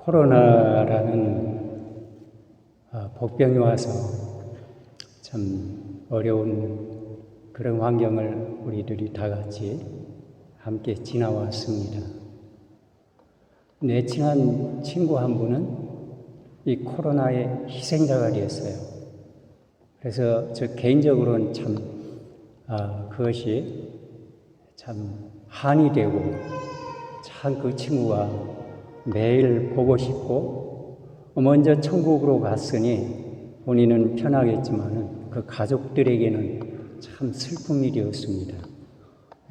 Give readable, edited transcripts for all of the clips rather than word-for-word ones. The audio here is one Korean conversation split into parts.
코로나라는 복병이 와서 참 어려운 그런 환경을 우리들이 다 같이 함께 지나왔습니다. 내 친한 친구 한 분은 이 코로나의 희생자가 되었어요. 그래서 저 개인적으로는 참 그것이 참 한이 되고 참 그 친구가 매일 보고 싶고 먼저 천국으로 갔으니 본인은 편하겠지만은 그 가족들에게는 참 슬픈 일이었습니다.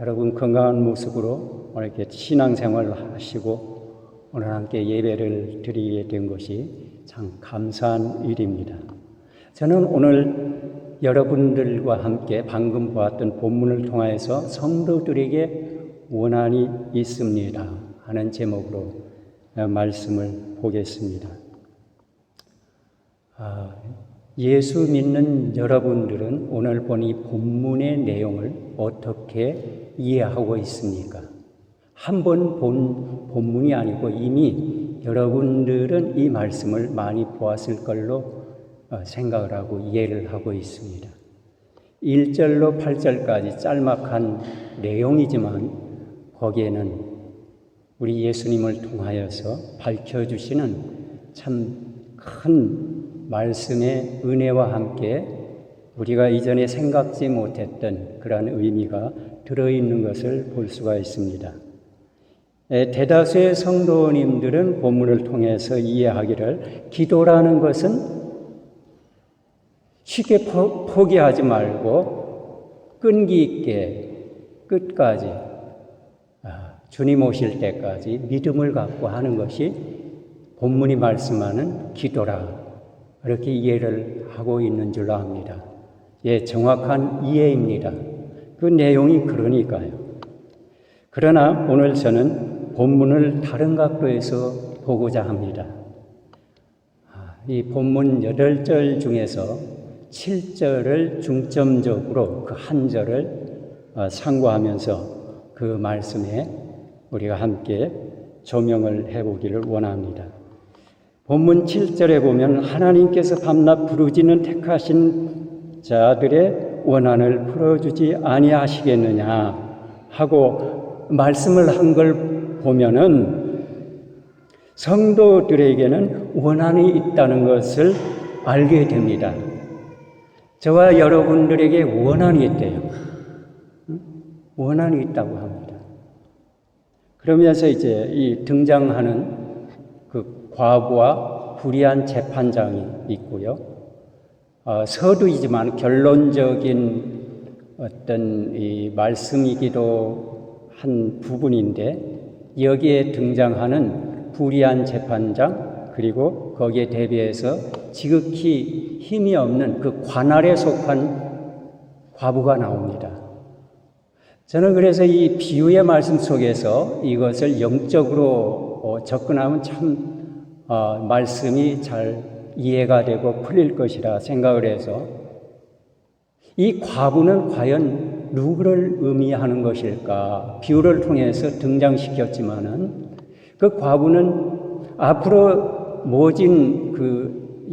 여러분 건강한 모습으로 오늘 이렇게 신앙생활을 하시고 오늘 함께 예배를 드리게 된 것이 참 감사한 일입니다. 저는 오늘 여러분들과 함께 방금 보았던 본문을 통하여서 성도들에게 원한이 있습니다 하는 제목으로 말씀을 보겠습니다. 예수 믿는 여러분들은 오늘 본 이 본문의 내용을 어떻게 이해하고 있습니까? 한 번 본 본문이 아니고 이미 여러분들은 이 말씀을 많이 보았을 걸로 생각을 하고 이해를 하고 있습니다. 1절로 8절까지 짤막한 내용이지만 거기에는 우리 예수님을 통하여서 밝혀주시는 참 큰 말씀의 은혜와 함께 우리가 이전에 생각지 못했던 그러한 의미가 들어있는 것을 볼 수가 있습니다. 대다수의 성도님들은 본문을 통해서 이해하기를 기도라는 것은 쉽게 포기하지 말고 끈기 있게 끝까지 주님 오실 때까지 믿음을 갖고 하는 것이 본문이 말씀하는 기도라 이렇게 이해를 하고 있는 줄로 압니다. 정확한 이해입니다. 그 내용이 그러니까요. 그러나 오늘 저는 본문을 다른 각도에서 보고자 합니다. 이 본문 8절 중에서 7절을 중점적으로 그 한 절을 상고하면서 그 말씀에 우리가 함께 조명을 해보기를 원합니다. 본문 7절에 보면 하나님께서 밤낮 부르짖는 택하신 자들의 원한을 풀어주지 아니하시겠느냐 하고 말씀을 한 걸 보면은 성도들에게는 원한이 있다는 것을 알게 됩니다. 저와 여러분들에게 원한이 있대요. 원한이 있다고 합니다. 그러면서 이제 이 등장하는 그 과부와 불의한 재판장이 있고요. 서두이지만 결론적인 어떤 이 말씀이기도 한 부분인데 여기에 등장하는 불의한 재판장 그리고 거기에 대비해서 지극히 힘이 없는 그 관할에 속한 과부가 나옵니다. 저는 그래서 이 비유의 말씀 속에서 이것을 영적으로 접근하면 참 말씀이 잘 이해가 되고 풀릴 것이라 생각을 해서 이 과부는 과연 누구를 의미하는 것일까? 비유를 통해서 등장시켰지만은 그 과부는 앞으로 모진 그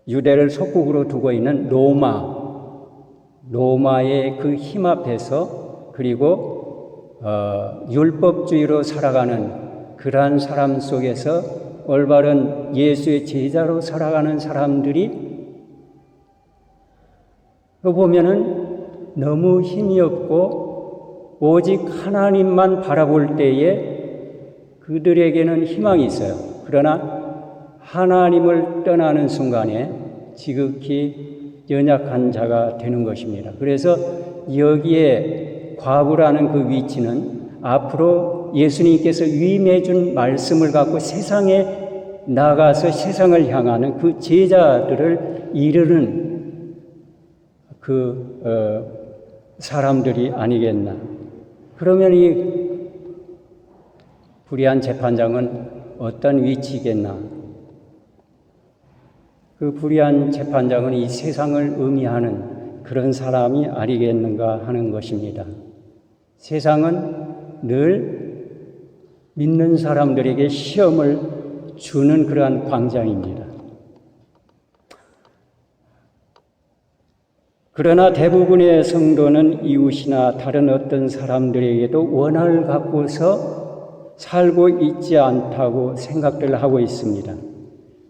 유대를 속국으로 두고 있는 로마의 그 힘 앞에서 그리고 율법주의로 살아가는 그러한 사람 속에서 올바른 예수의 제자로 살아가는 사람들이 보면은 너무 힘이 없고 오직 하나님만 바라볼 때에 그들에게는 희망이 있어요. 그러나 하나님을 떠나는 순간에 지극히 연약한 자가 되는 것입니다. 그래서 여기에 과부라는 그 위치는 앞으로 예수님께서 위임해 준 말씀을 갖고 세상에 나가서 세상을 향하는 그 제자들을 이르는 사람들이 아니겠나. 그러면 이 불의한 재판장은 어떤 위치겠나. 그 불의한 재판장은 이 세상을 의미하는 그런 사람이 아니겠는가 하는 것입니다. 세상은 늘 믿는 사람들에게 시험을 주는 그러한 광장입니다. 그러나 대부분의 성도는 이웃이나 다른 어떤 사람들에게도 원한을 갖고서 살고 있지 않다고 생각들을 하고 있습니다.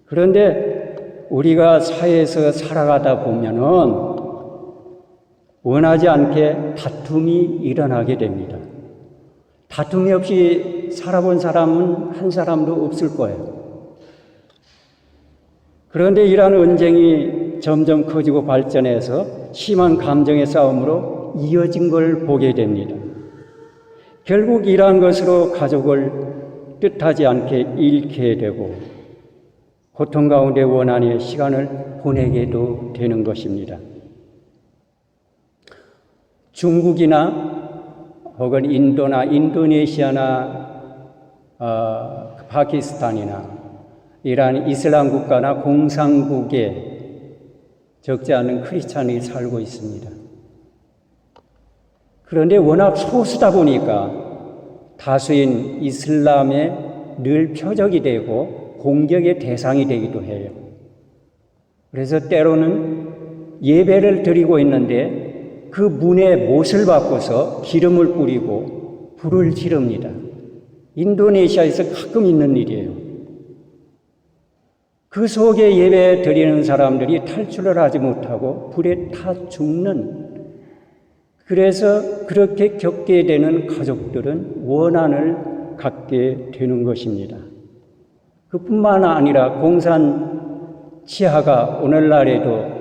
그런데 우리가 사회에서 살아가다 보면은 원하지 않게 다툼이 일어나게 됩니다. 다툼이 없이 살아본 사람은 한 사람도 없을 거예요. 그런데 이러한 언쟁이 점점 커지고 발전해서 심한 감정의 싸움으로 이어진 걸 보게 됩니다. 결국 이러한 것으로 가족을 뜻하지 않게 잃게 되고 고통 가운데 원한의 시간을 보내게도 되는 것입니다. 중국이나 혹은 인도나 인도네시아나 파키스탄이나 이러한 이슬람 국가나 공산국에 적지 않은 크리스찬이 살고 있습니다. 그런데 워낙 소수다 보니까 다수인 이슬람에 늘 표적이 되고 공격의 대상이 되기도 해요. 그래서 때로는 예배를 드리고 있는데 그 문에 못을 바꿔서 기름을 뿌리고 불을 지릅니다. 인도네시아에서 가끔 있는 일이에요. 그 속에 예배 드리는 사람들이 탈출을 하지 못하고 불에 타 죽는, 그래서 그렇게 겪게 되는 가족들은 원한을 갖게 되는 것입니다. 그뿐만 아니라 공산 치하가 오늘날에도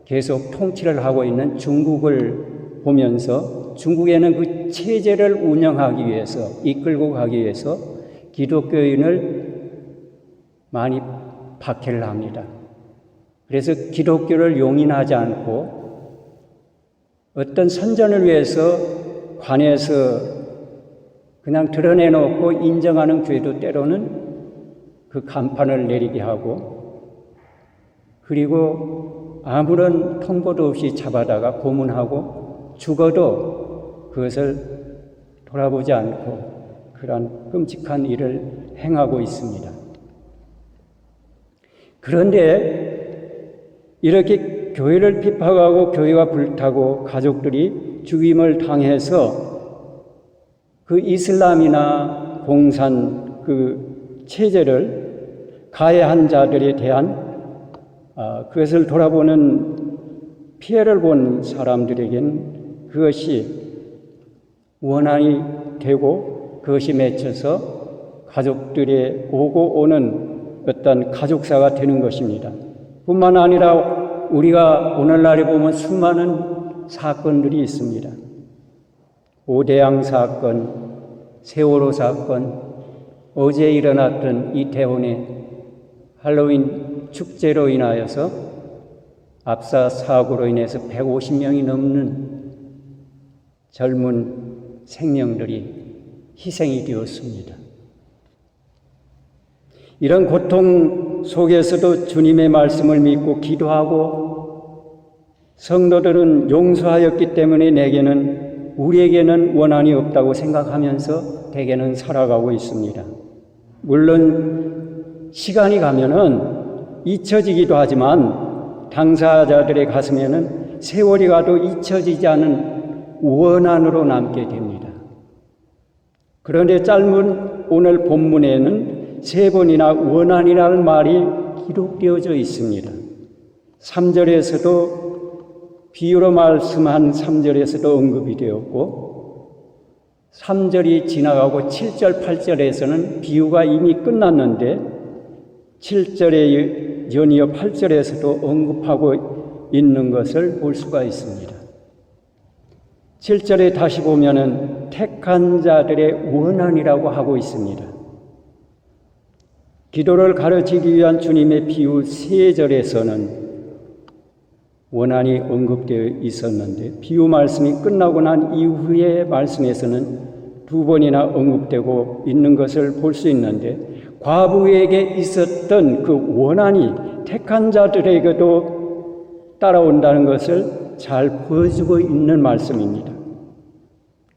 계속 통치를 하고 있는 중국을 보면서 중국에는 그 체제를 운영하기 위해서, 이끌고 가기 위해서 기독교인을 많이 박해를 합니다. 그래서 기독교를 용인하지 않고 어떤 선전을 위해서 관에서 그냥 드러내놓고 인정하는 교회도 때로는 그 간판을 내리게 하고, 그리고 아무런 통보도 없이 잡아다가 고문하고 죽어도 그것을 돌아보지 않고 그러한 끔찍한 일을 행하고 있습니다. 그런데 이렇게 교회를 핍박하고 교회가 불타고 가족들이 죽임을 당해서 그 이슬람이나 공산 그 체제를 가해한 자들에 대한 그것을 돌아보는 피해를 본 사람들에게는 그것이 원한이 되고 그것이 맺혀서 가족들의 오고 오는 어떤 가족사가 되는 것입니다. 뿐만 아니라 우리가 오늘날에 보면 수많은 사건들이 있습니다. 오대양 사건, 세월호 사건, 어제 일어났던 이태원의 할로윈 축제로 인하여서 압사 사고로 인해서 150명이 넘는 젊은 생명들이 희생이 되었습니다. 이런 고통 속에서도 주님의 말씀을 믿고 기도하고 성도들은 용서하였기 때문에 우리에게는 원한이 없다고 생각하면서 대개는 살아가고 있습니다. 물론 시간이 가면은 잊혀지기도 하지만 당사자들의 가슴에는 세월이 가도 잊혀지지 않은 원한으로 남게 됩니다. 그런데 짧은 오늘 본문에는 3번이나 원한이라는 말이 기록되어져 있습니다. 3절에서도 비유로 말씀한 3절에서도 언급이 되었고 3절이 지나가고 7절, 8절에서는 비유가 이미 끝났는데 7절에 연이어 8절에서도 언급하고 있는 것을 볼 수가 있습니다. 7절에 다시 보면은 택한 자들의 원한이라고 하고 있습니다. 기도를 가르치기 위한 주님의 비유 3절에서는 원한이 언급되어 있었는데 비유 말씀이 끝나고 난 이후의 말씀에서는 2번이나 언급되고 있는 것을 볼 수 있는데 과부에게 있었던 그 원한이 택한 자들에게도 따라온다는 것을 잘 보여주고 있는 말씀입니다.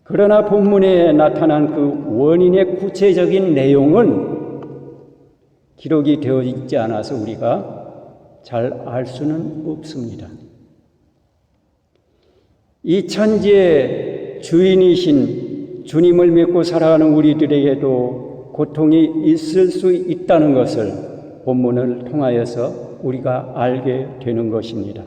그러나 본문에 나타난 그 원인의 구체적인 내용은 기록이 되어 있지 않아서 우리가 잘 알 수는 없습니다. 이 천지의 주인이신 주님을 믿고 살아가는 우리들에게도 고통이 있을 수 있다는 것을 본문을 통하여서 우리가 알게 되는 것입니다.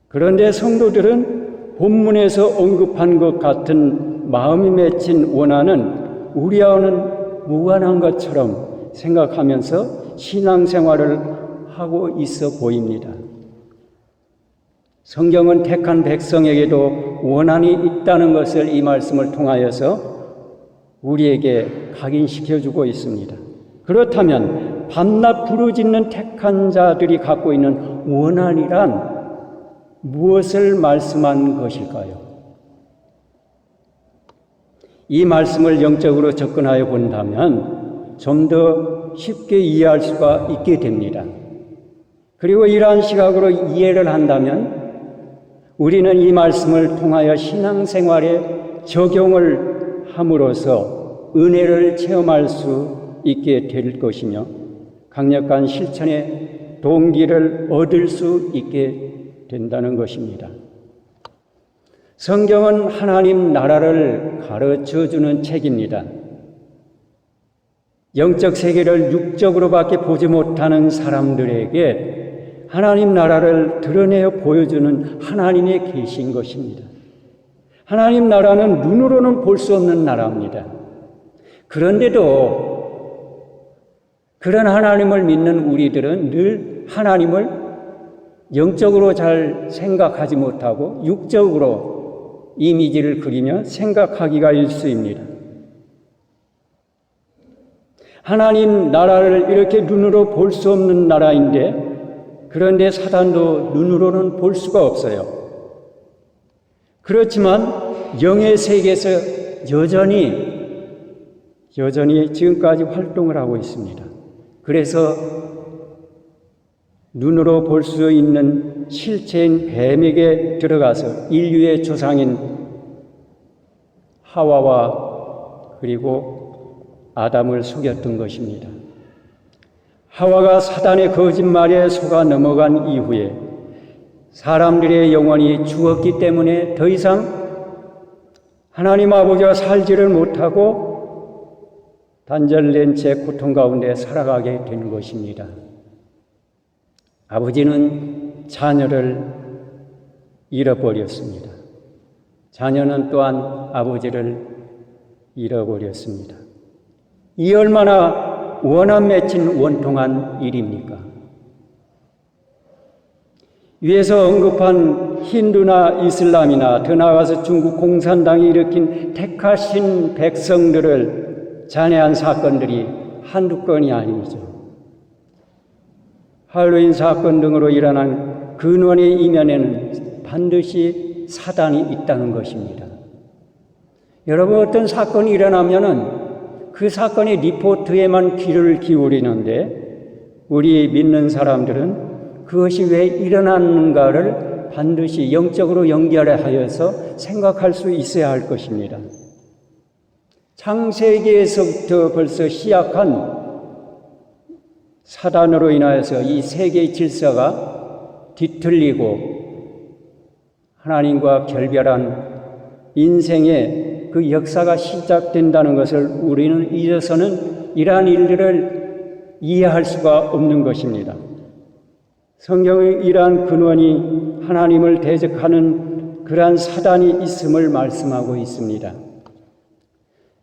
그런데 성도들은 본문에서 언급한 것 같은 마음이 맺힌 원한은 우리와는 무관한 것처럼 생각하면서 신앙생활을 하고 있어 보입니다. 성경은 택한 백성에게도 원한이 있다는 것을 이 말씀을 통하여서 우리에게 각인시켜주고 있습니다. 그렇다면 밤낮 부르짖는 택한 자들이 갖고 있는 원한이란 무엇을 말씀한 것일까요? 이 말씀을 영적으로 접근하여 본다면 좀 더 쉽게 이해할 수가 있게 됩니다. 그리고 이러한 시각으로 이해를 한다면 우리는 이 말씀을 통하여 신앙생활에 적용을 함으로써 은혜를 체험할 수 있게 될 것이며 강력한 실천의 동기를 얻을 수 있게 된다는 것입니다. 성경은 하나님 나라를 가르쳐주는 책입니다. 영적 세계를 육적으로밖에 보지 못하는 사람들에게 하나님 나라를 드러내어 보여주는 하나님의 계신 것입니다. 하나님 나라는 눈으로는 볼 수 없는 나라입니다. 그런데도 그런 하나님을 믿는 우리들은 늘 하나님을 영적으로 잘 생각하지 못하고 육적으로 이미지를 그리며 생각하기가 일쑤입니다. 하나님 나라를 이렇게 눈으로 볼 수 없는 나라인데 그런데 사단도 눈으로는 볼 수가 없어요. 그렇지만 영의 세계에서 여전히 지금까지 활동을 하고 있습니다. 그래서 눈으로 볼 수 있는 실체인 뱀에게 들어가서 인류의 조상인 하와와 그리고 아담을 속였던 것입니다. 하와가 사단의 거짓말에 속아 넘어간 이후에 사람들의 영혼이 죽었기 때문에 더 이상 하나님 아버지와 살지를 못하고 단절된 채 고통 가운데 살아가게 된 것입니다. 아버지는 자녀를 잃어버렸습니다. 자녀는 또한 아버지를 잃어버렸습니다. 이 얼마나 원한 맺힌 원통한 일입니까? 위에서 언급한 힌두나 이슬람이나 더 나아가서 중국 공산당이 일으킨 택하신 백성들을 잔해한 사건들이 한두 건이 아니죠. 할로윈 사건 등으로 일어난 근원의 이면에는 반드시 사단이 있다는 것입니다. 여러분, 어떤 사건이 일어나면은 그 사건의 리포트에만 귀를 기울이는데 우리 믿는 사람들은 그것이 왜 일어났는가를 반드시 영적으로 연결하여서 생각할 수 있어야 할 것입니다. 창세기에서부터 벌써 시작한 사단으로 인하여서 이 세계의 질서가 뒤틀리고 하나님과 결별한 인생의 그 역사가 시작된다는 것을 우리는 잊어서는 이러한 일들을 이해할 수가 없는 것입니다. 성경의 이러한 근원이 하나님을 대적하는 그러한 사단이 있음을 말씀하고 있습니다.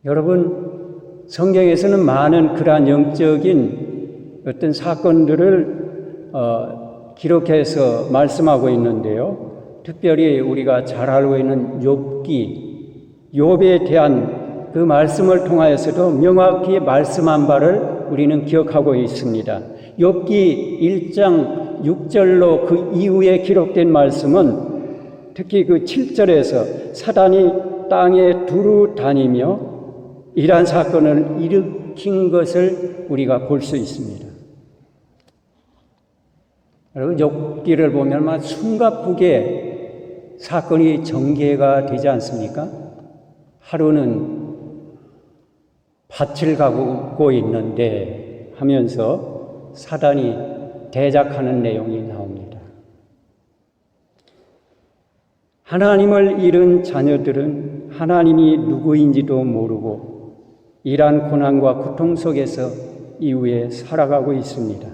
여러분, 성경에서는 많은 그러한 영적인 어떤 사건들을 기록해서 말씀하고 있는데요. 특별히 우리가 잘 알고 있는 욥에 대한 그 말씀을 통하여서도 명확히 말씀한 바를 우리는 기억하고 있습니다. 욥기 1장 6절로 그 이후에 기록된 말씀은 특히 그 7절에서 사단이 땅에 두루 다니며 이러한 사건을 일으킨 것을 우리가 볼 수 있습니다. 여러분, 욥기를 보면 막 숨가쁘게 사건이 전개가 되지 않습니까? 하루는 밭을 가고 있는데 하면서 사단이 대적하는 내용이 나옵니다. 하나님을 잃은 자녀들은 하나님이 누구인지도 모르고 이러한 고난과 고통 속에서 이후에 살아가고 있습니다.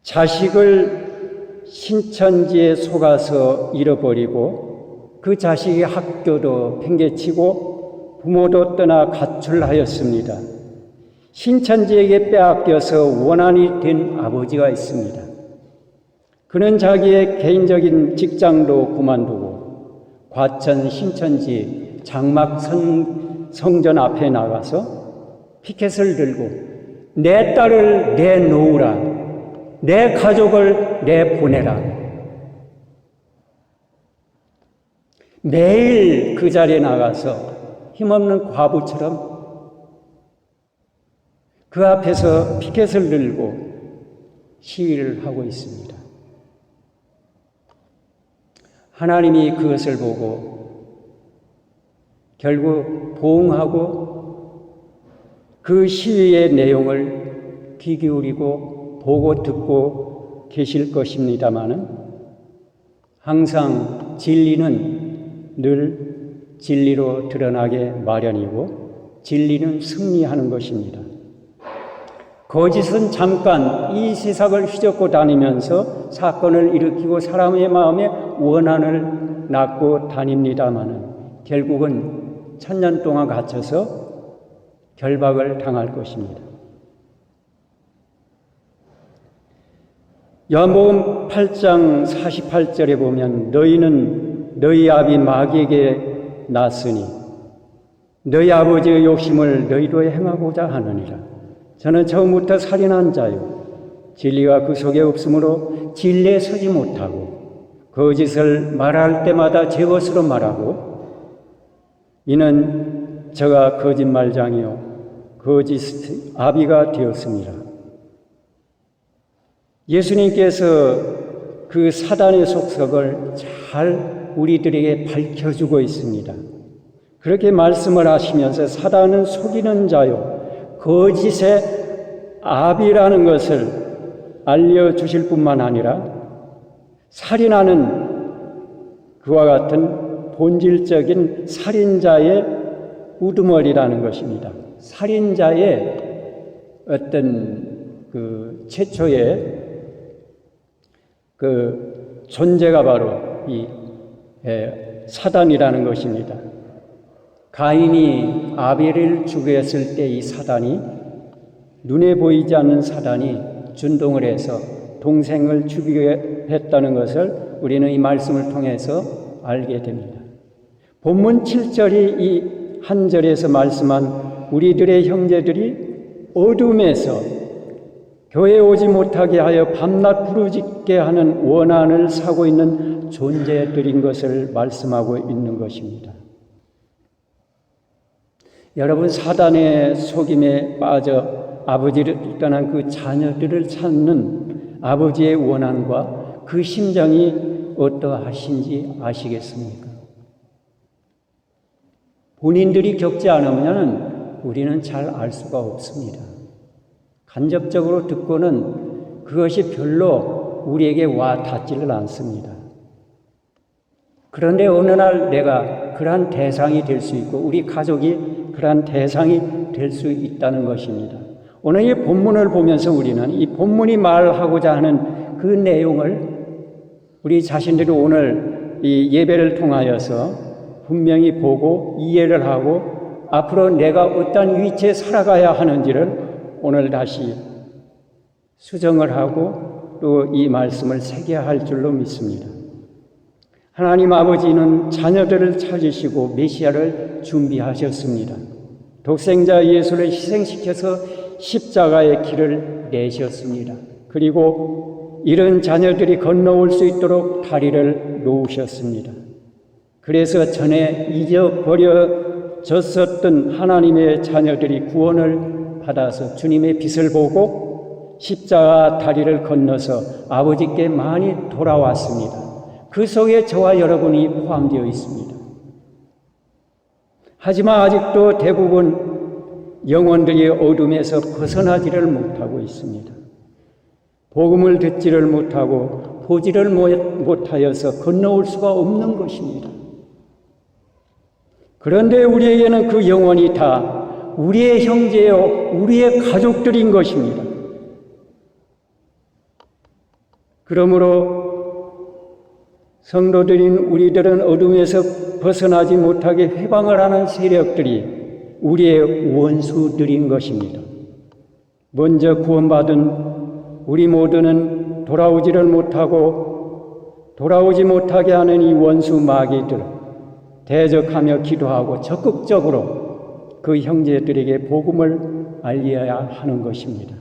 자식을 신천지에 속아서 잃어버리고 그 자식의 학교도 팽개치고 부모도 떠나 가출하였습니다. 신천지에게 빼앗겨서 원한이 된 아버지가 있습니다. 그는 자기의 개인적인 직장도 그만두고 과천 신천지 장막 성전 앞에 나가서 피켓을 들고 내 딸을 내놓으라, 내 가족을 내보내라. 매일 그 자리에 나가서 힘없는 과부처럼 그 앞에서 피켓을 들고 시위를 하고 있습니다. 하나님이 그것을 보고 결국 보응하고 그 시위의 내용을 귀 기울이고 보고 듣고 계실 것입니다마는 항상 진리는 늘 진리로 드러나게 마련이고 진리는 승리하는 것입니다. 거짓은 잠깐 이 세상을 휘젓고 다니면서 사건을 일으키고 사람의 마음에 원한을 낳고 다닙니다마는 결국은 1000년 동안 갇혀서 결박을 당할 것입니다. 요한복음 8장 48절에 보면 너희는 너희 아비 마귀에게 났으니 너희 아버지의 욕심을 너희도 행하고자 하느니라. 저는 처음부터 살인한 자요 진리가 그 속에 없으므로 진리에 서지 못하고 거짓을 말할 때마다 제 것으로 말하고 이는 저가 거짓말장이요 거짓 아비가 되었습니다. 예수님께서 그 사단의 속석을 잘 우리들에게 밝혀주고 있습니다. 그렇게 말씀을 하시면서 사단은 속이는 자요 거짓의 아비라는 것을 알려주실 뿐만 아니라 살인하는 그와 같은 본질적인 살인자의 우두머리라는 것입니다. 살인자의 어떤 그 최초의 그 존재가 바로 이 사단이라는 것입니다. 가인이 아벨을 죽였을 때 이 사단이 눈에 보이지 않는 사단이 준동을 해서 동생을 죽이게 했다는 것을 우리는 이 말씀을 통해서 알게 됩니다. 본문 7절이 이 한 절에서 말씀한 우리들의 형제들이 어둠에서 교회에 오지 못하게 하여 밤낮 부르짖게 하는 원한을 사고 있는 존재들인 것을 말씀하고 있는 것입니다. 여러분, 사단의 속임에 빠져 아버지를 떠난 그 자녀들을 찾는 아버지의 원한과 그 심정이 어떠하신지 아시겠습니까? 본인들이 겪지 않으면 우리는 잘 알 수가 없습니다. 간접적으로 듣고는 그것이 별로 우리에게 와 닿지를 않습니다. 그런데 어느 날 내가 그러한 대상이 될 수 있고 우리 가족이 그러한 대상이 될 수 있다는 것입니다. 오늘 이 본문을 보면서 우리는 이 본문이 말하고자 하는 그 내용을 우리 자신들이 오늘 이 예배를 통하여서 분명히 보고 이해를 하고 앞으로 내가 어떤 위치에 살아가야 하는지를 오늘 다시 수정을 하고 또 이 말씀을 새겨야 할 줄로 믿습니다. 하나님 아버지는 자녀들을 찾으시고 메시아를 준비하셨습니다. 독생자 예수를 희생시켜서 십자가의 길을 내셨습니다. 그리고 이런 자녀들이 건너올 수 있도록 다리를 놓으셨습니다. 그래서 전에 잊어버려졌었던 하나님의 자녀들이 구원을 받아서 주님의 빛을 보고 십자가 다리를 건너서 아버지께 많이 돌아왔습니다. 그 속에 저와 여러분이 포함되어 있습니다. 하지만 아직도 대부분 영혼들이 어둠에서 벗어나지를 못하고 있습니다. 복음을 듣지를 못하고 보지를 못하여서 건너올 수가 없는 것입니다. 그런데 우리에게는 그 영혼이 다 우리의 형제요, 우리의 가족들인 것입니다. 그러므로 성도들인 우리들은 어둠에서 벗어나지 못하게 회방을 하는 세력들이 우리의 원수들인 것입니다. 먼저 구원받은 우리 모두는 돌아오지를 못하고 돌아오지 못하게 하는 이 원수 마귀들 대적하며 기도하고 적극적으로 그 형제들에게 복음을 알려야 하는 것입니다.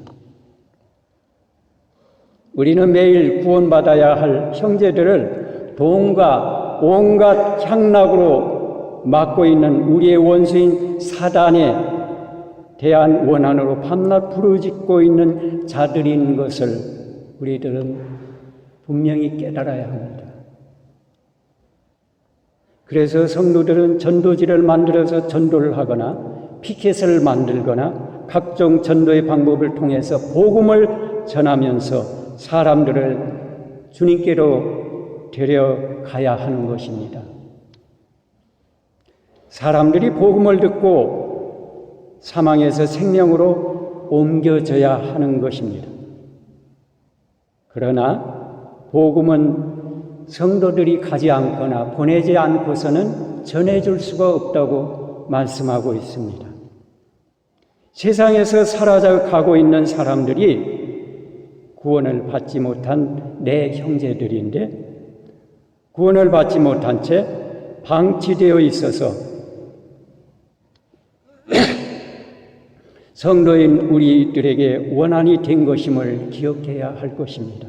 우리는 매일 구원받아야 할 형제들을 돈과 온갖 향락으로 막고 있는 우리의 원수인 사단에 대한 원한으로 밤낮 부르짖고 있는 자들인 것을 우리들은 분명히 깨달아야 합니다. 그래서 성도들은 전도지를 만들어서 전도를 하거나 피켓을 만들거나 각종 전도의 방법을 통해서 복음을 전하면서 사람들을 주님께로 데려가야 하는 것입니다. 사람들이 복음을 듣고 사망에서 생명으로 옮겨져야 하는 것입니다. 그러나 복음은 성도들이 가지 않거나 보내지 않고서는 전해줄 수가 없다고 말씀하고 있습니다. 세상에서 사라져가고 있는 사람들이 구원을 받지 못한 내 형제들인데 구원을 받지 못한 채 방치되어 있어서 성도인 우리들에게 원한이 된 것임을 기억해야 할 것입니다.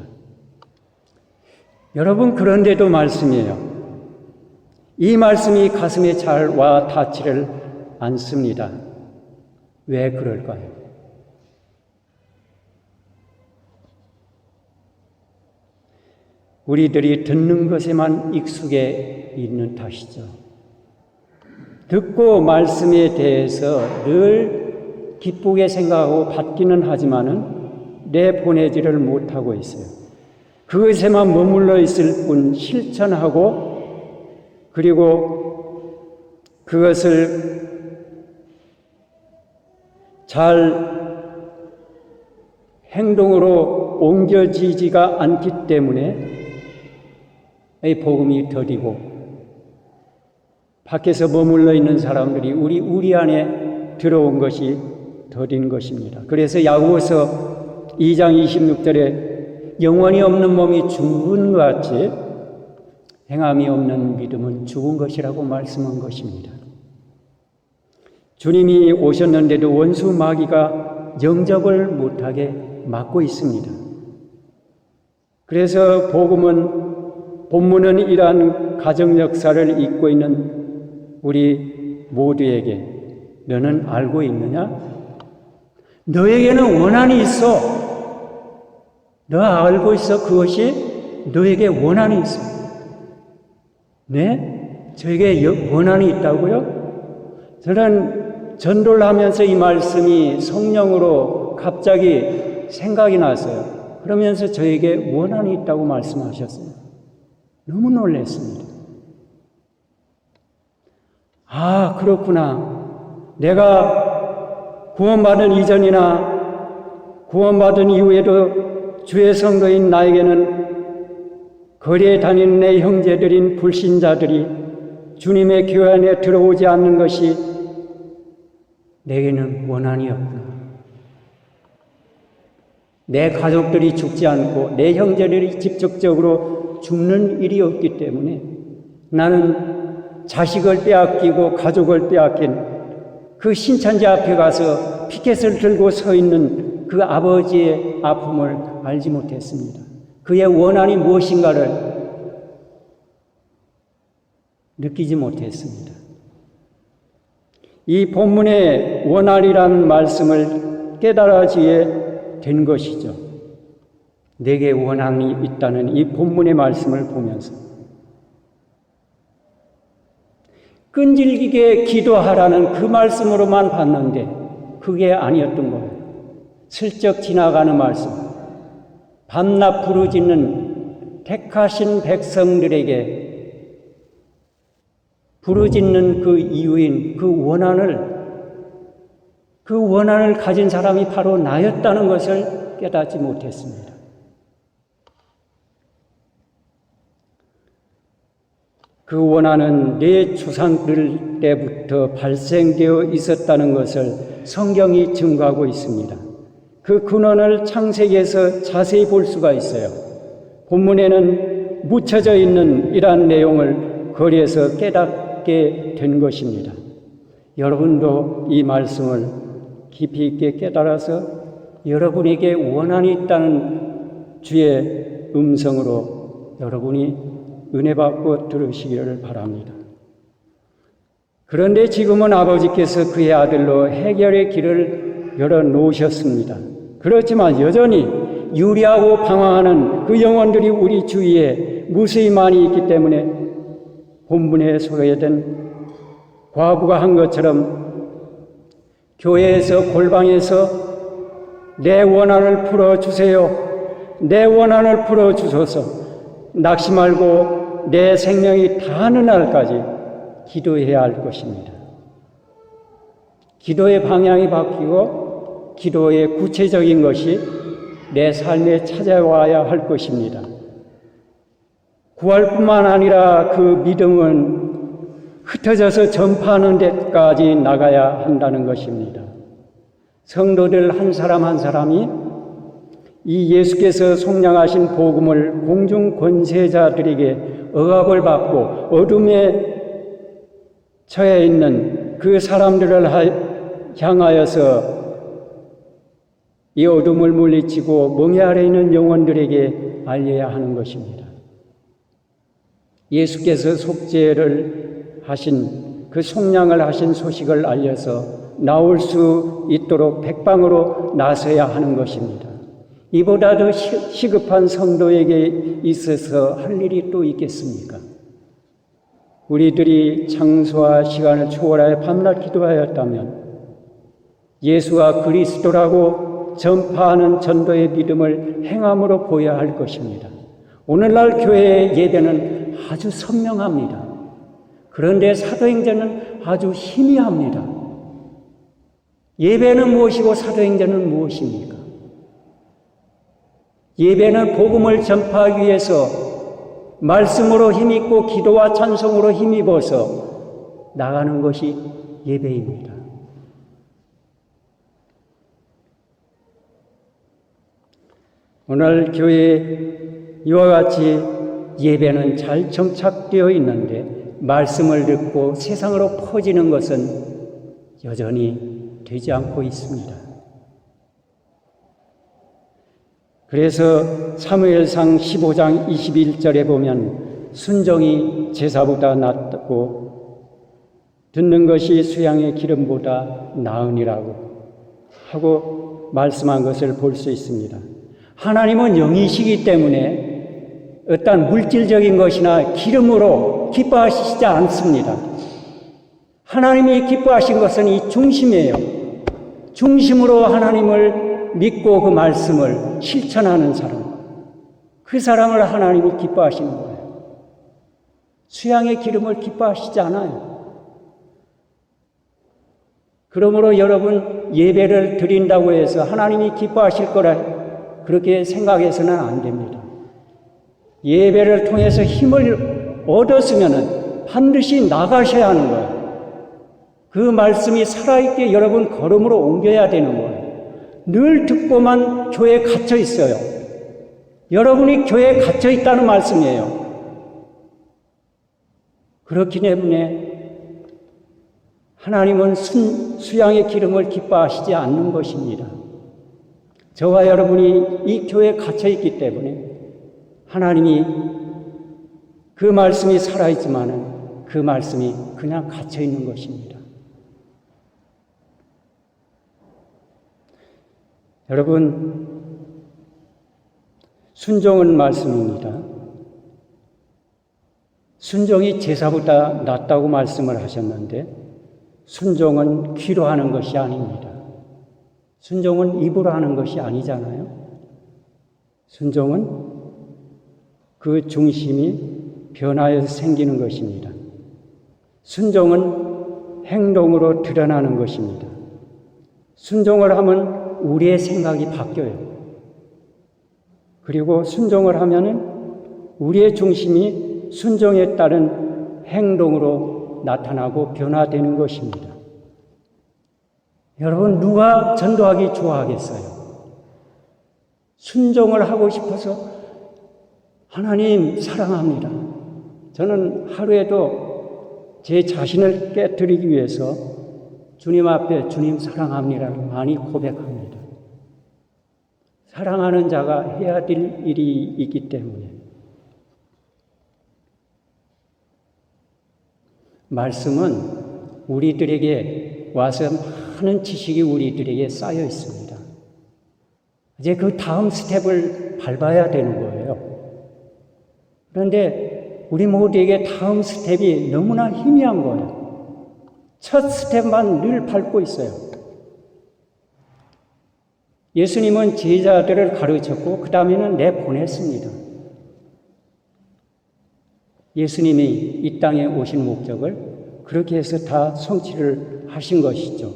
여러분, 그런데도 말씀이에요. 이 말씀이 가슴에 잘 와 닿지를 않습니다. 왜 그럴까요? 우리들이 듣는 것에만 익숙해 있는 탓이죠. 듣고 말씀에 대해서 늘 기쁘게 생각하고 받기는 하지만은 내보내지를 못하고 있어요. 그것에만 머물러 있을 뿐 실천하고 그리고 그것을 잘 행동으로 옮겨지지가 않기 때문에 이 복음이 더디고 밖에서 머물러 있는 사람들이 우리 안에 들어온 것이 더딘 것입니다. 그래서 야고보서 2장 26절에 영원히 없는 몸이 죽은 것 같이 행함이 없는 믿음은 죽은 것이라고 말씀한 것입니다. 주님이 오셨는데도 원수 마귀가 영접을 못하게 막고 있습니다. 그래서 본문은 이러한 가정 역사를 잇고 있는 우리 모두에게 너는 알고 있느냐? 너에게는 원한이 있어. 너 알고 있어? 그것이 너에게 원한이 있어. 네? 저에게 원한이 있다고요? 저는 전도를 하면서 이 말씀이 성령으로 갑자기 생각이 났어요. 그러면서 저에게 원한이 있다고 말씀하셨어요. 너무 놀랐습니다. 아, 그렇구나. 내가 구원받은 이전이나 구원받은 이후에도 주의 성도인 나에게는 거리에 다니는 내 형제들인 불신자들이 주님의 교회 안에 들어오지 않는 것이 내게는 원한이 없구나. 내 가족들이 죽지 않고 내 형제들이 직접적으로 죽는 일이 없기 때문에 나는 자식을 빼앗기고 가족을 빼앗긴 그 신천지 앞에 가서 피켓을 들고 서 있는 그 아버지의 아픔을 알지 못했습니다. 그의 원한이 무엇인가를 느끼지 못했습니다. 이 본문의 원한이라는 말씀을 깨달아지게 된 것이죠. 내게 원한이 있다는 이 본문의 말씀을 보면서 끈질기게 기도하라는 그 말씀으로만 봤는데 그게 아니었던 거예요. 슬쩍 지나가는 말씀. 밤낮 부르짖는 택하신 백성들에게 부르짖는 그 이유인 그 원한을 가진 사람이 바로 나였다는 것을 깨닫지 못했습니다. 그 원한은 내 조상들 때부터 발생되어 있었다는 것을 성경이 증거하고 있습니다. 그 근원을 창세기에서 자세히 볼 수가 있어요. 본문에는 묻혀져 있는 이러한 내용을 거리에서 깨닫게 된 것입니다. 여러분도 이 말씀을 깊이 있게 깨달아서 여러분에게 원한이 있다는 주의 음성으로 여러분이 은혜 받고 들으시기를 바랍니다. 그런데 지금은 아버지께서 그의 아들로 해결의 길을 열어놓으셨습니다. 그렇지만 여전히 유리하고 방황하는 그 영혼들이 우리 주위에 무수히 많이 있기 때문에 본문에 소개된 과부가 한 것처럼 교회에서 골방에서 내 원한을 풀어주세요. 내 원한을 풀어주소서. 낙심 말고 내 생명이 다하는 날까지 기도해야 할 것입니다. 기도의 방향이 바뀌고 기도의 구체적인 것이 내 삶에 찾아와야 할 것입니다. 구할뿐만 아니라 그 믿음은 흩어져서 전파하는 데까지 나가야 한다는 것입니다. 성도들 한 사람 한 사람이 이 예수께서 속량하신 복음을 공중 권세자들에게 억압을 받고 어둠에 처해 있는 그 사람들을 향하여서 이 어둠을 물리치고 멍에 아래 있는 영혼들에게 알려야 하는 것입니다. 예수께서 속죄를 하신 그 속량을 하신 소식을 알려서 나올 수 있도록 백방으로 나서야 하는 것입니다. 이보다 더 시급한 성도에게 있어서 할 일이 또 있겠습니까? 우리들이 장소와 시간을 초월하여 밤낮 기도하였다면 예수와 그리스도라고 전파하는 전도의 믿음을 행함으로 보여야 할 것입니다. 오늘날 교회의 예배는 아주 선명합니다. 그런데 사도행전은 아주 희미합니다. 예배는 무엇이고 사도행전은 무엇입니까? 예배는 복음을 전파하기 위해서 말씀으로 힘입고 기도와 찬송으로 힘입어서 나가는 것이 예배입니다. 오늘 교회에 이와 같이 예배는 잘 정착되어 있는데 말씀을 듣고 세상으로 퍼지는 것은 여전히 되지 않고 있습니다. 그래서 사무엘상 15장 21절에 보면 순종이 제사보다 낫고 듣는 것이 수양의 기름보다 나으니라고 하고 말씀한 것을 볼 수 있습니다. 하나님은 영이시기 때문에 어떤 물질적인 것이나 기름으로 기뻐하시지 않습니다. 하나님이 기뻐하신 것은 이 중심이에요. 중심으로 하나님을 믿고 그 말씀을 실천하는 사람, 그 사람을 하나님이 기뻐하시는 거예요. 수양의 기름을 기뻐하시지 않아요. 그러므로 여러분 예배를 드린다고 해서 하나님이 기뻐하실 거라 그렇게 생각해서는 안 됩니다. 예배를 통해서 힘을 얻었으면 반드시 나가셔야 하는 거예요. 그 말씀이 살아있게 여러분 걸음으로 옮겨야 되는 거예요. 늘 듣고만 교회에 갇혀 있어요. 여러분이 교회에 갇혀 있다는 말씀이에요. 그렇기 때문에 하나님은 수양의 기름을 기뻐하시지 않는 것입니다. 저와 여러분이 이 교회에 갇혀 있기 때문에 하나님이 그 말씀이 살아있지만은 그 말씀이 그냥 갇혀 있는 것입니다. 여러분, 순종은 말씀입니다. 순종이 제사보다 낫다고 말씀을 하셨는데 순종은 귀로 하는 것이 아닙니다. 순종은 입으로 하는 것이 아니잖아요. 순종은 그 중심이 변화해서 생기는 것입니다. 순종은 행동으로 드러나는 것입니다. 순종을 하면 우리의 생각이 바뀌어요. 그리고 순종을 하면은 우리의 중심이 순종에 따른 행동으로 나타나고 변화되는 것입니다. 여러분, 누가 전도하기 좋아하겠어요? 순종을 하고 싶어서 하나님 사랑합니다. 저는 하루에도 제 자신을 깨뜨리기 위해서 주님 앞에 주님 사랑합니다를 많이 고백합니다. 사랑하는 자가 해야 될 일이 있기 때문에. 말씀은 우리들에게 와서 많은 지식이 우리들에게 쌓여 있습니다. 이제 그 다음 스텝을 밟아야 되는 거예요. 그런데 우리 모두에게 다음 스텝이 너무나 희미한 거예요. 첫 스텝만 늘 밟고 있어요. 예수님은 제자들을 가르쳤고 그 다음에는 내보냈습니다. 예수님이 이 땅에 오신 목적을 그렇게 해서 다 성취를 하신 것이죠.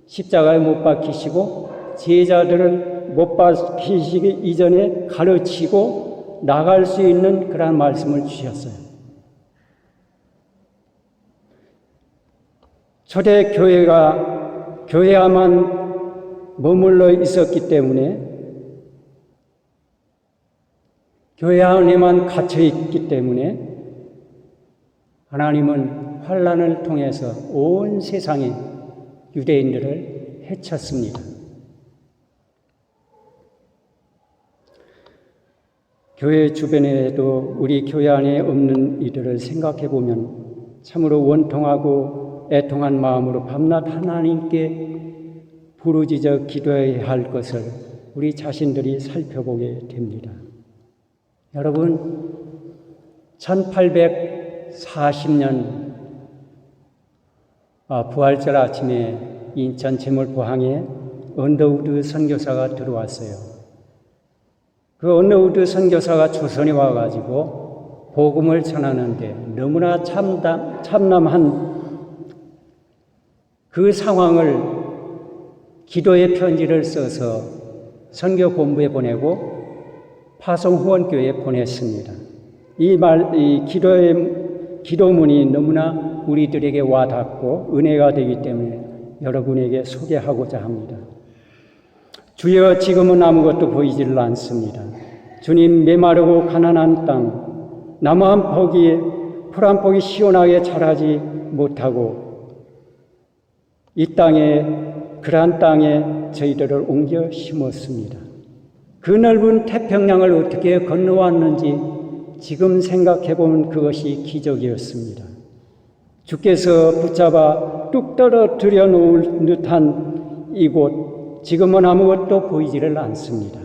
십자가에 못 박히시고 제자들을 못 박히시기 이전에 가르치고 나갈 수 있는 그런 말씀을 주셨어요. 초대 교회가 교회야만 머물러 있었기 때문에 교회 안에만 갇혀 있기 때문에 하나님은 환난을 통해서 온 세상의 유대인들을 해쳤습니다. 교회 주변에도 우리 교회 안에 없는 이들을 생각해 보면 참으로 원통하고 애통한 마음으로 밤낮 하나님께 부르짖어 기도해야 할 것을 우리 자신들이 살펴보게 됩니다. 여러분, 1840년 부활절 아침에 인천 제물포항에 언더우드 선교사가 들어왔어요. 그 언더우드 선교사가 조선에 와가지고 복음을 전하는데 너무나 참남한 그 상황을 기도의 편지를 써서 선교 본부에 보내고 파송후원교회에 보냈습니다. 이 기도문이 너무나 우리들에게 와닿고 은혜가 되기 때문에 여러분에게 소개하고자 합니다. 주여, 지금은 아무것도 보이질 않습니다. 주님, 메마르고 가난한 땅, 나무 한 포기에 풀 한 폭이 시원하게 자라지 못하고 이 땅에, 그러한 땅에 저희들을 옮겨 심었습니다. 그 넓은 태평양을 어떻게 건너왔는지 지금 생각해보면 그것이 기적이었습니다. 주께서 붙잡아 뚝 떨어뜨려 놓을 듯한 이곳, 지금은 아무것도 보이지를 않습니다.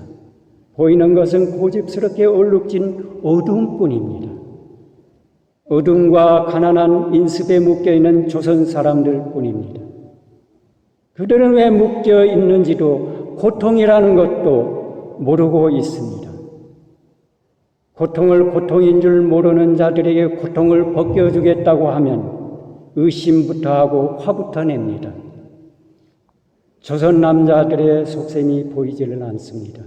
보이는 것은 고집스럽게 얼룩진 어두움뿐입니다. 어둠과 가난한 인습에 묶여있는 조선 사람들 뿐입니다. 그들은 왜 묶여 있는지도 고통이라는 것도 모르고 있습니다. 고통을 고통인 줄 모르는 자들에게 고통을 벗겨주겠다고 하면 의심부터 하고 화부터 냅니다. 조선 남자들의 속셈이 보이지를 않습니다.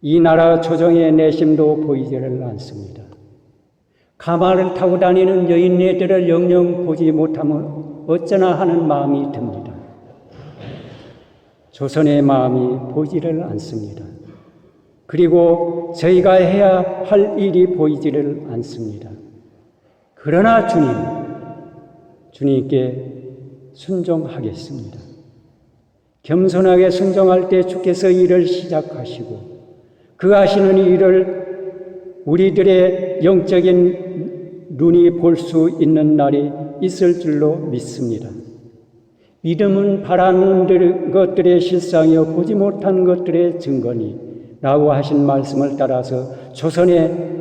이 나라 조정의 내심도 보이지를 않습니다. 가마를 타고 다니는 여인네들을 영영 보지 못하면 어쩌나 하는 마음이 듭니다. 조선의 마음이 보이지를 않습니다. 그리고 저희가 해야 할 일이 보이지를 않습니다. 그러나 주님께 순종하겠습니다. 겸손하게 순종할 때 주께서 일을 시작하시고 그 하시는 일을 우리들의 영적인 눈이 볼 수 있는 날이 있을 줄로 믿습니다. 믿음은 바라는 것들의 실상이요 보지 못한 것들의 증거니 라고 하신 말씀을 따라서 조선의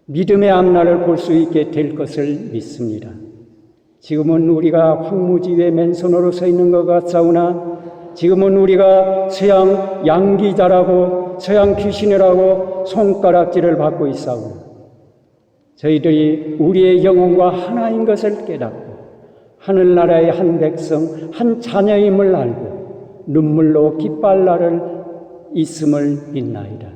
믿음의 앞날을 볼 수 있게 될 것을 믿습니다. 지금은 우리가 황무지에 맨손으로 서 있는 것 같사오나 지금은 우리가 서양 양기자라고 서양 귀신이라고 손가락질을 받고 있사오나 저희들이 우리의 영혼과 하나인 것을 깨닫고 하늘나라의 한 백성, 한 자녀임을 알고 눈물로 기뻐할 날을 있음을 믿나이다.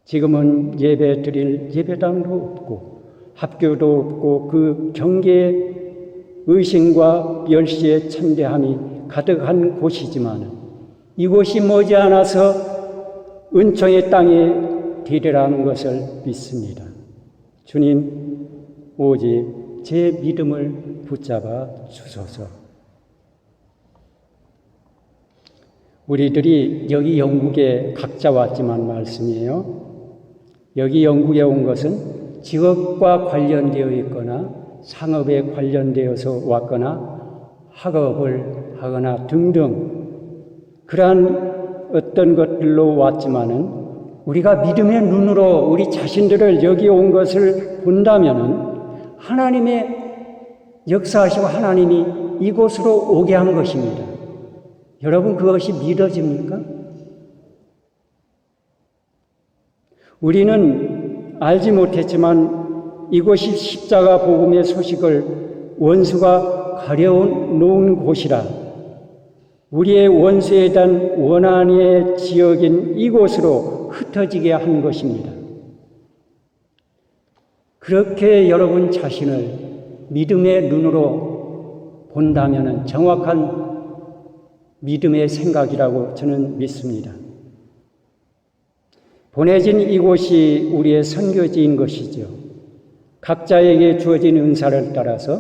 지금은 예배 드릴 예배당도 없고 학교도 없고 그 경계에 의심과 멸시의 천대함이 가득한 곳이지만 이곳이 머지않아서 은총의 땅이 되리라는 것을 믿습니다. 주님, 오직 제 믿음을 붙잡아 주소서. 우리들이 여기 영국에 각자 왔지만 말씀이에요. 여기 영국에 온 것은 직업과 관련되어 있거나 상업에 관련되어서 왔거나 학업을 하거나 등등 그러한 어떤 것들로 왔지만은 우리가 믿음의 눈으로 우리 자신들을 여기 온 것을 본다면은 하나님의 역사하시고 하나님이 이곳으로 오게 한 것입니다. 여러분 그것이 믿어집니까? 우리는 알지 못했지만 이곳이 십자가 복음의 소식을 원수가 가려놓은 곳이라 우리의 원수에 대한 원한의 지역인 이곳으로 흩어지게 한 것입니다. 그렇게 여러분 자신을 믿음의 눈으로 본다면 정확한 믿음의 생각이라고 저는 믿습니다. 보내진 이곳이 우리의 선교지인 것이죠. 각자에게 주어진 은사를 따라서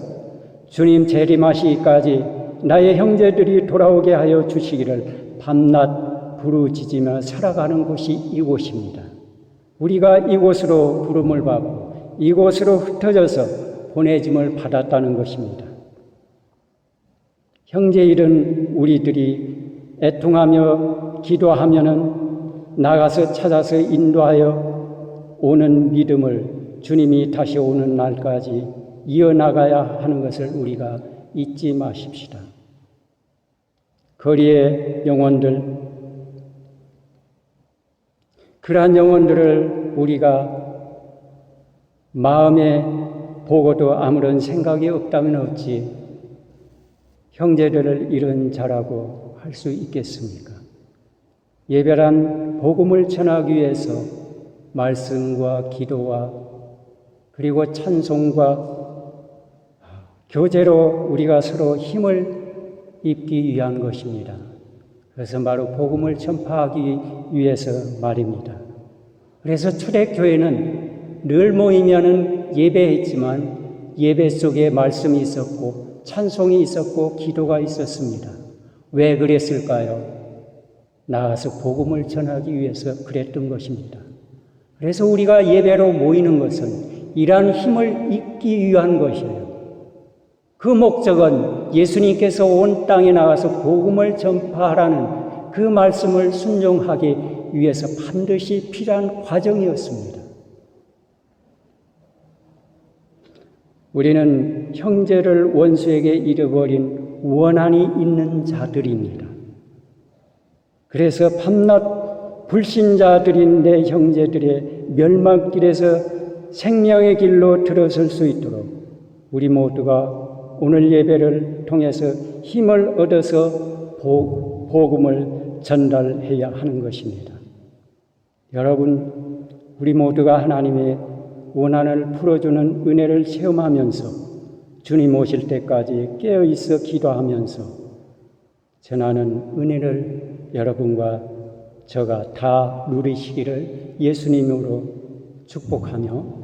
주님 재림하시기까지 나의 형제들이 돌아오게 하여 주시기를 밤낮 부르짖으며 살아가는 곳이 이곳입니다. 우리가 이곳으로 부름을 받고 이곳으로 흩어져서 보내짐을 받았다는 것입니다. 형제일은 우리들이 애통하며 기도하면은 나가서 찾아서 인도하여 오는 믿음을 주님이 다시 오는 날까지 이어나가야 하는 것을 우리가 잊지 마십시다. 거리의 영혼들, 그러한 영혼들을 우리가 마음에 보고도 아무런 생각이 없다면 어찌 형제들을 잃은 자라고 할 수 있겠습니까? 예배란 복음을 전하기 위해서 말씀과 기도와 그리고 찬송과 교제로 우리가 서로 힘을 입기 위한 것입니다. 그래서 바로 복음을 전파하기 위해서 말입니다. 그래서 초대교회는 늘 모이면은 예배했지만 예배 속에 말씀이 있었고 찬송이 있었고 기도가 있었습니다. 왜 그랬을까요? 나가서 복음을 전하기 위해서 그랬던 것입니다. 그래서 우리가 예배로 모이는 것은 이러한 힘을 입기 위한 것이에요. 그 목적은 예수님께서 온 땅에 나가서 복음을 전파하라는 그 말씀을 순종하기 위해서 반드시 필요한 과정이었습니다. 우리는 형제를 원수에게 잃어버린 원한이 있는 자들입니다. 그래서 밤낮 불신자들인 내 형제들의 멸망길에서 생명의 길로 들어설 수 있도록 우리 모두가 오늘 예배를 통해서 힘을 얻어서 복음을 전달해야 하는 것입니다. 여러분, 우리 모두가 하나님의 원한을 풀어주는 은혜를 체험하면서 주님 오실 때까지 깨어있어 기도하면서 전하는 은혜를 여러분과 저가 다 누리시기를 예수님으로 축복하며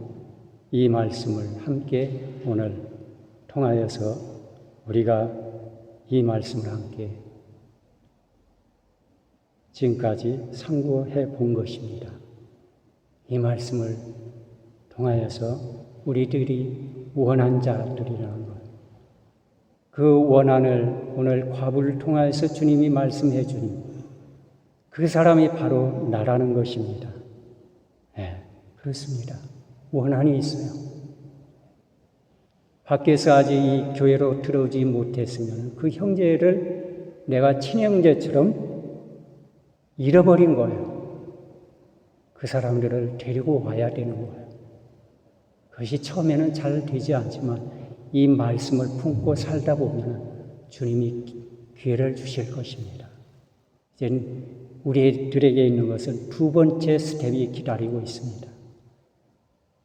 이 말씀을 함께 오늘 통하여서 우리가 이 말씀을 함께 지금까지 상고해 본 것입니다. 이 말씀을 통하여서 우리들이 원한 자들이라는 것, 그 원한을 오늘 과부를 통하여서 주님이 말씀해 주니 그 사람이 바로 나라는 것입니다. 네, 그렇습니다. 원한이 있어요. 밖에서 아직 이 교회로 들어오지 못했으면 그 형제를 내가 친형제처럼 잃어버린 거예요. 그 사람들을 데리고 와야 되는 거예요. 그것이 처음에는 잘 되지 않지만 이 말씀을 품고 살다 보면 주님이 기회를 주실 것입니다. 이제 우리들에게 있는 것은 두 번째 스텝이 기다리고 있습니다.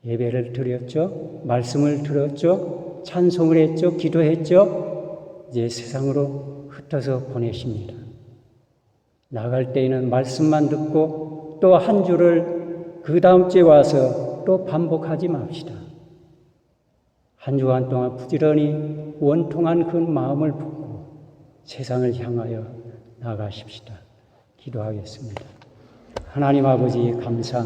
예배를 드렸죠. 말씀을 들었죠. 찬송을 했죠. 기도했죠. 이제 세상으로 흩어서 보내십니다. 나갈 때에는 말씀만 듣고 또 한 주를 그 다음 주에 와서 또 반복하지 맙시다. 한 주간 동안 부지런히 원통한 그 마음을 품고 세상을 향하여 나가십시다. 기도하겠습니다. 하나님 아버지 감사합니다.